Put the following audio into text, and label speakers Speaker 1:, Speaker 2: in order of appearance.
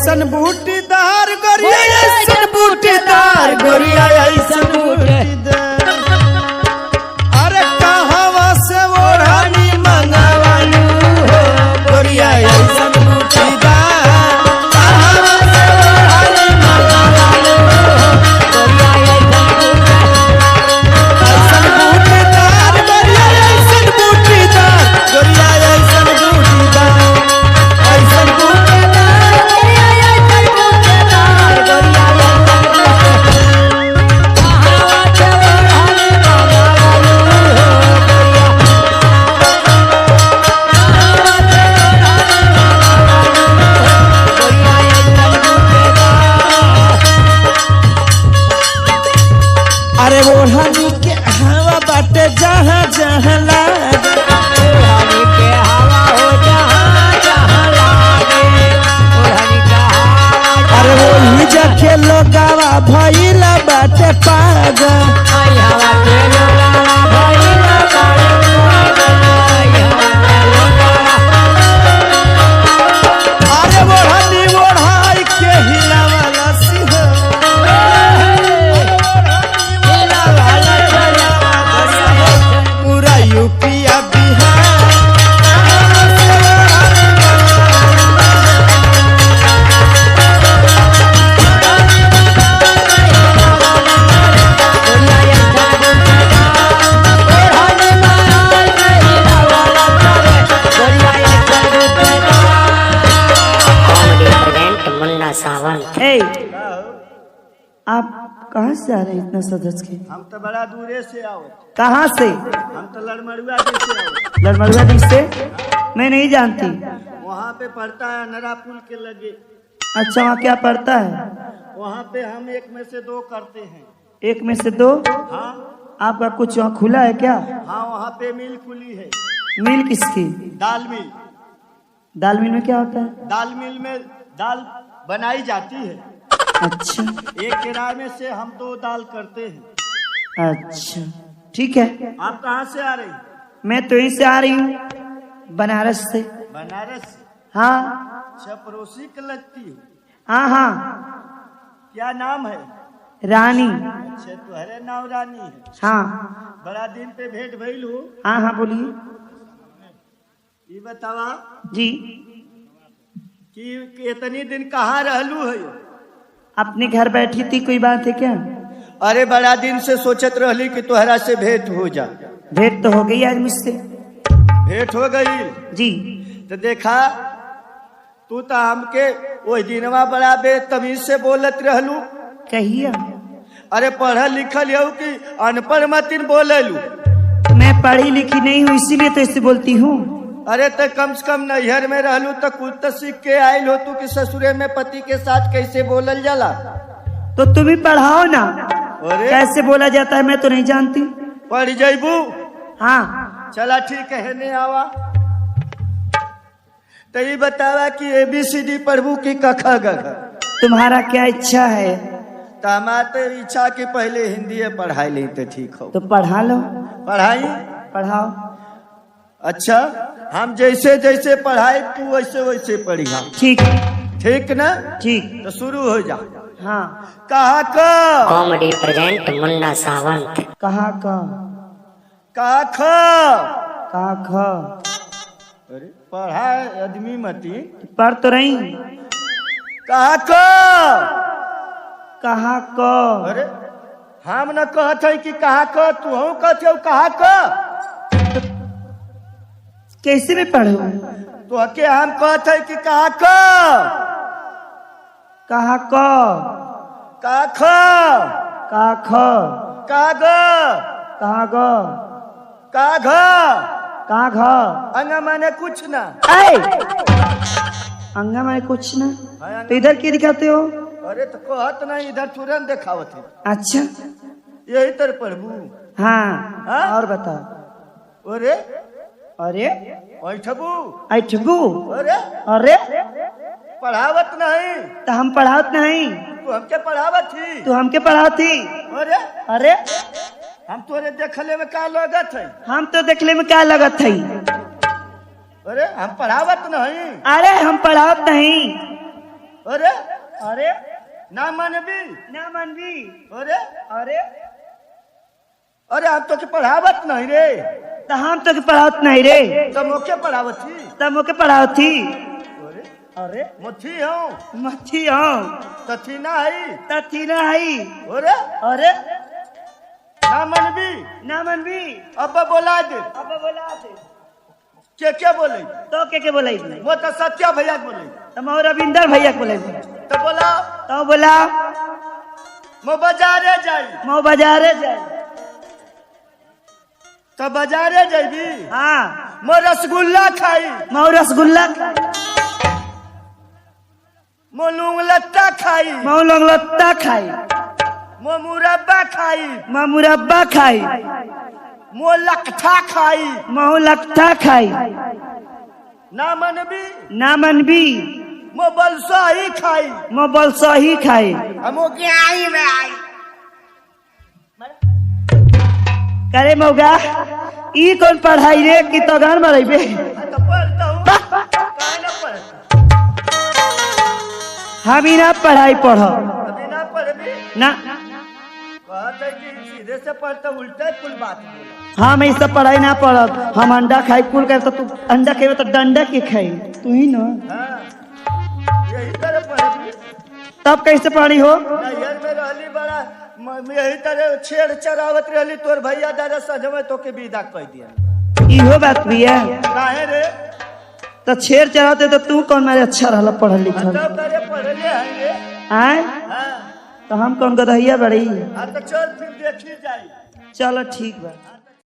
Speaker 1: ऐसन बूटीदार गोरिया ऐसन बूटीदार गोरिया ऐसन बूटीदार अरे कहवा से ओढ़नी मंगवालू हो गोरिया ऐसन बूटीदार कहवा से ओढ़नी मंगवालू हो ऐसन बूटीदार गोरिया ऐसन बूटीदार गोरिया ऐसन बूटीदार ऐसन अरे ओढ़नी के हवा बाटे जहाँ जहाँ लागे
Speaker 2: ओढ़नी के हवा हो जहाँ जहाँ लागे ओढ़नी का हवा
Speaker 1: अरे वही जखे लोगावा भइला बाटे पागल
Speaker 2: आई हवा के लोगावा भइला बाटे पागल आई हवा के लोगावा
Speaker 1: अरे ओढ़नी ओढ़ाई के हिलावाला सिंह पूरा यूपिया बिहार
Speaker 2: मुन्ना सावंत।
Speaker 3: आप कहाँ से आ रहे हैं इतना सजज के?
Speaker 1: हम तो बड़ा दूरे से आओ।
Speaker 3: कहाँ से?
Speaker 1: हम तो लड़मड़ुआ से आओ।
Speaker 3: लड़मड़ुआ डी से? मैं नहीं जानती।
Speaker 1: वहाँ पे पड़ता है नरा पुल के लगे।
Speaker 3: अच्छा, वहाँ क्या पड़ता है?
Speaker 1: वहाँ पे हम एक में से दो करते हैं।
Speaker 3: एक में से दो?
Speaker 1: हाँ।
Speaker 3: आपका कुछ वहाँ खुला है क्या?
Speaker 1: हाँ, वहाँ पे मिल खुली है।
Speaker 3: मिल किसकी?
Speaker 1: दाल मिल।
Speaker 3: दाल मिल में क्या होता है?
Speaker 1: दाल मिल में दाल बनाई जाती है।
Speaker 3: अच्छा,
Speaker 1: एक किराए में से हम दो दाल करते हैं।
Speaker 3: अच्छा, ठीक है।
Speaker 1: आप कहाँ से आ रही?
Speaker 3: मैं तो यहीं से आ रही हूँ, बनारस से।
Speaker 1: बनारस?
Speaker 3: हाँ।
Speaker 1: अच्छा, पड़ोसी के लगती है?
Speaker 3: हाँ हाँ।
Speaker 1: क्या नाम है?
Speaker 3: रानी।
Speaker 1: अच्छा, तुम्हारे नाम रानी है?
Speaker 3: हाँ।
Speaker 1: बड़ा दिन पे भेंट भइल हो।
Speaker 3: हाँ हाँ, बोलिए।
Speaker 1: ये बतावा
Speaker 3: जी,
Speaker 1: कि इतनी दिन कहाँ रहलू है?
Speaker 3: अपने घर बैठी थी, कोई बात है क्या?
Speaker 1: अरे बड़ा दिन से सोचत रहली कि तोहरा से भेंट हो जा।
Speaker 3: भेंट तो हो गई आज मुझसे।
Speaker 1: भेंट हो गई
Speaker 3: जी।
Speaker 1: तो देखा, तू तो हमके वही दिनवा बड़ा बेतमीज से बोलत रहलू।
Speaker 3: कहिए।
Speaker 1: अरे पढ़ल लिखल हो कि अनपढ़ मतिन बोललू?
Speaker 3: मैं पढ़ी लिखी नहीं हूँ, इसीलिए तो ऐसे बोलती हूँ।
Speaker 1: अरे तो कम से कम नैहर में रहलू तो कुछ तो सीख के आयल हो तू कि ससुरे में पति के साथ कैसे बोलल जाला।
Speaker 3: तो तुम ही पढ़ाओ ना।
Speaker 1: अरे
Speaker 3: कैसे बोला जाता है मैं तो नहीं जानती।
Speaker 1: पढ़ जैबू?
Speaker 3: हाँ।
Speaker 1: चला ठीक है, ने आवा। तो ये बतावा कि ABCD पढ़बू की कखा गघा?
Speaker 3: तुम्हारा क्या इच्छा है?
Speaker 1: तो हमारे इच्छा की पहले हिंदी पढ़ाई ली तो ठीक हो।
Speaker 3: तो पढ़ा लो।
Speaker 1: पढ़ाई?
Speaker 3: पढ़ाओ।
Speaker 1: अच्छा, हम जैसे जैसे पढ़ाई तू वैसे वैसे पढ़ी।
Speaker 3: ठीक।
Speaker 1: ठीक ना?
Speaker 3: ठीक।
Speaker 1: तो शुरू हो जा।
Speaker 3: हाँ।
Speaker 1: कहा का?
Speaker 2: कॉमेडी प्रेजेंट मुन्ना सावंत।
Speaker 3: कहाँ का?
Speaker 1: कहा ख?
Speaker 3: कहाँ ख?
Speaker 1: अरे पढ़ाई आदमी मती।
Speaker 3: पढ़ तो रही।
Speaker 1: कहा का?
Speaker 3: कहाँ का?
Speaker 1: अरे हम न कहत है कि कहा का, तू हम कहते हो कहा का।
Speaker 3: कैसे में पढ़ू?
Speaker 1: तो के हम कहते है कि कहा का।
Speaker 3: कहाँ का?
Speaker 1: कहा ख?
Speaker 3: कहाँ ख?
Speaker 1: कहा ग?
Speaker 3: कहाँ ग?
Speaker 1: कहा घ?
Speaker 3: कहाँ घ?
Speaker 1: अंगा माने कुछ ना।
Speaker 3: अंगा में कुछ ना। तो इधर क्या दिखाते हो?
Speaker 1: अरे तो कहत नहीं, इधर तुरंत देखावत है।
Speaker 3: अच्छा,
Speaker 1: यही तर पढ़बू?
Speaker 3: हाँ।
Speaker 1: हाँ?
Speaker 3: और बताओ।
Speaker 1: अरे
Speaker 3: अरे
Speaker 1: ऐठबू?
Speaker 3: ऐठबू?
Speaker 1: अरे
Speaker 3: अरे
Speaker 1: पढ़ावत नहीं?
Speaker 3: तो हम पढ़ावत नहीं।
Speaker 1: तू हमके पढ़ावत थी?
Speaker 3: तू हमके पढ़ाती।
Speaker 1: अरे
Speaker 3: अरे
Speaker 1: हम तोरे देखले में का लगत है?
Speaker 3: हम तो देखले में क्या लगत है?
Speaker 1: अरे हम पढ़ावत नहीं।
Speaker 3: अरे हम पढ़ावत नहीं।
Speaker 1: अरे
Speaker 3: अरे
Speaker 1: ना मानबी
Speaker 3: ना मानबी।
Speaker 1: अरे
Speaker 3: अरे
Speaker 1: अरे आप तो के पढ़ावत नहीं रे
Speaker 3: तो हम तो के पढ़ावत नहीं रे,
Speaker 1: तो मोके पढ़ावत थी।
Speaker 3: तब मोके पढ़ावत थी।
Speaker 1: अरे
Speaker 3: अरे
Speaker 1: मुथी हूँ
Speaker 3: मच्छी हाँ
Speaker 1: तो थी ना है।
Speaker 3: तथी ना आई।
Speaker 1: अरे
Speaker 3: अरे
Speaker 1: ना मानबी
Speaker 3: ना मानबी।
Speaker 1: अब बोला दे
Speaker 3: अब बोला दे
Speaker 1: क्या बोले
Speaker 3: तो के बोलाई
Speaker 1: वो तो सत्या भैया बोले
Speaker 3: तो मोर रविंदर भैया के बोलाई
Speaker 1: तो बोला
Speaker 3: तो बोला
Speaker 1: मो बाजारे जाई
Speaker 3: मो बाजारे जाए।
Speaker 1: तो बाजारे जाबी
Speaker 3: हाँ
Speaker 1: मो रसगुल्ला खाई
Speaker 3: मो रसगुल्ला
Speaker 1: मो लूंग लत्ता खाई
Speaker 3: मो लंगलत्ता खाई
Speaker 1: मो मुरब्बा खाई
Speaker 3: मो मुरब्बा खाई
Speaker 1: मो लकठा खाई
Speaker 3: मो लट्ठा खाई।
Speaker 1: ना मनबी
Speaker 3: ना मनबी
Speaker 1: मो बलसाही खाई
Speaker 3: मो बलसही खाई।
Speaker 1: मो गाई में आई
Speaker 3: करे मौगा ई कौन पढ़ाई रे कि तो गान मरेबे।
Speaker 1: तो पढ़ता हूँ काहे ना पढ़ता
Speaker 3: हम ही ना पढ़ाई पढ़
Speaker 1: अभी ना पढ़बी
Speaker 3: ना
Speaker 1: कहते कि सीधे से पढ़ता उल्टा कुल बात बोला।
Speaker 3: हम ऐसा पढ़ाई ना पढ़ब। हम अंडा खाई कुल कर तो तू अंडा खेबे तो डंडा के खाई तू ही ना।
Speaker 1: हाँ यही तरह पढ़बी
Speaker 3: तब कैसे पढ़ी हो।
Speaker 1: नैहर में रहली बड़ा यही तरह छेड़ चरावत रहली तोर भैया दादा सजवे तो के विदा कह दिया।
Speaker 3: इहो बात भी है
Speaker 1: काहे रे
Speaker 3: तो छेड़ चढ़ाते तो तू कौन मेरे अच्छा रहला पढ़ल लिखल।
Speaker 1: तब करे पढ़ले हैं रे।
Speaker 3: आए
Speaker 1: हाँ
Speaker 3: तो हम कौन गधैया बड़ी।
Speaker 1: हाँ तो चल फिर देखी जाई।
Speaker 3: चलो ठीक बा।